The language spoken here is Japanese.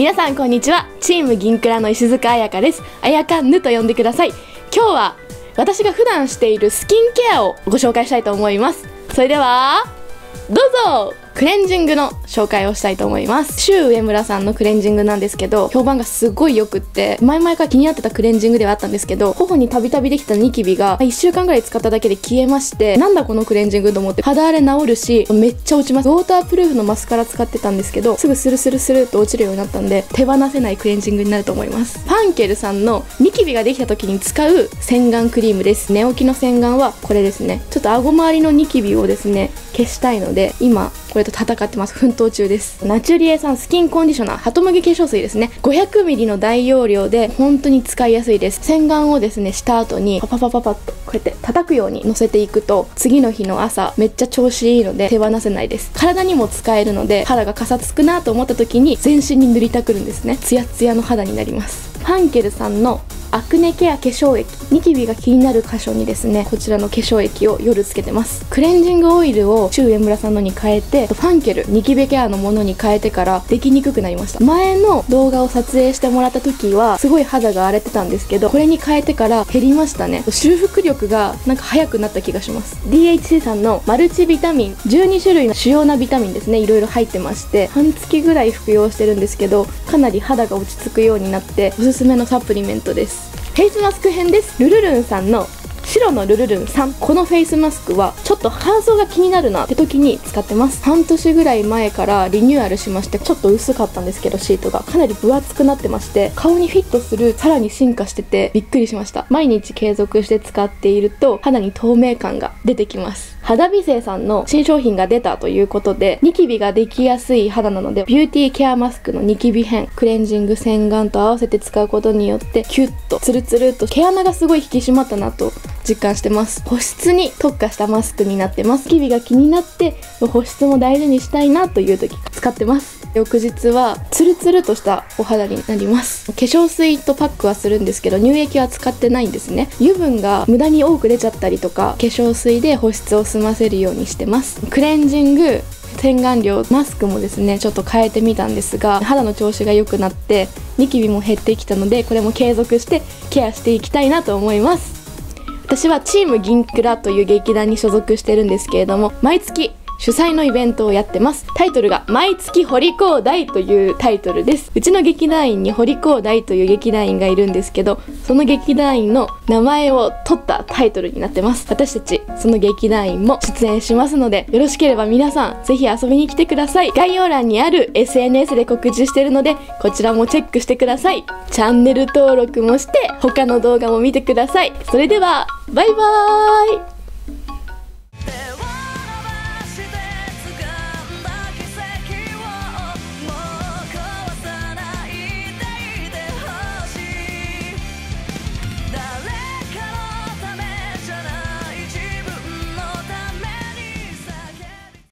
皆さんこんにちは。チーム銀クラの石塚彩香です。あやかんぬと呼んでください。今日は私が普段しているスキンケアをご紹介したいと思います。それではどうぞ。クレンジングの紹介をしたいと思います。シュウ上村さんのクレンジングなんですけど、評判がすごい良くって、前々から気になってたクレンジングではあったんですけど、頬にたびたびできたニキビが1週間ぐらい使っただけで消えまして、なんだこのクレンジングと思って、肌荒れ治るしめっちゃ落ちます。ウォータープルーフのマスカラ使ってたんですけど、すぐスルスルスルっと落ちるようになったんで、手放せないクレンジングになると思います。ファンケルさんのニキビができた時に使う洗顔クリームです。寝起きの洗顔はこれですね。ちょっと顎周りのニキビをですね消したいので、今これと戦ってます。奮闘中です。ナチュリエさんスキンコンディショナーハトムギ化粧水ですね。 500ml の大容量で本当に使いやすいです。洗顔をですねした後にパパパパパッとこうやって叩くようにのせていくと、次の日の朝めっちゃ調子いいので手放せないです。体にも使えるので、肌がかさつくなと思った時に全身に塗りたくるんですね。ツヤツヤの肌になります。ファンケルさんのアクネケア化粧液、ニキビが気になる箇所にですねこちらの化粧液を夜つけてます。クレンジングオイルをシュウ上村さんのに変えて、ファンケルニキビケアのものに変えてからできにくくなりました。前の動画を撮影してもらった時はすごい肌が荒れてたんですけど、これに変えてから減りましたね。修復力がなんか早くなった気がします。 DHC さんのマルチビタミン、12種類の主要なビタミンですね、いろいろ入ってまして、半月ぐらい服用してるんですけど、かなり肌が落ち着くようになっておすすめのサプリメントです。フェイスマスク編です。ルルルンさんの白のルルルン3、このフェイスマスクはちょっと乾燥が気になるなって時に使ってます。半年ぐらい前からリニューアルしまして、ちょっと薄かったんですけどシートがかなり分厚くなってまして、顔にフィットするさらに進化しててびっくりしました。毎日継続して使っていると肌に透明感が出てきます。肌美生さんの新商品が出たということで、ニキビができやすい肌なので、ビューティーケアマスクのニキビ編、クレンジング洗顔と合わせて使うことによってキュッとツルツルっと毛穴がすごい引き締まったなと実感してます。保湿に特化したマスクになってます。ニキビが気になって保湿も大事にしたいなという時使ってます。翌日はツルツルとしたお肌になります。化粧水とパックはするんですけど、乳液は使ってないんですね。油分が無駄に多く出ちゃったりとか、化粧水で保湿を済ませるようにしてます。クレンジング、洗顔料、マスクもですねちょっと変えてみたんですが、肌の調子が良くなってニキビも減ってきたので、これも継続してケアしていきたいなと思います。私はチーム銀クラという劇団に所属してるんですけれども、毎月主催のイベントをやってます。タイトルが毎月掘り放題というタイトルです。うちの劇団員に掘り放題という劇団員がいるんですけど、その劇団員の名前を取ったタイトルになってます。私たちその劇団員も出演しますので、よろしければ皆さんぜひ遊びに来てください。概要欄にある SNS で告知してるので、こちらもチェックしてください。チャンネル登録もして他の動画も見てください。それではバイバーイ。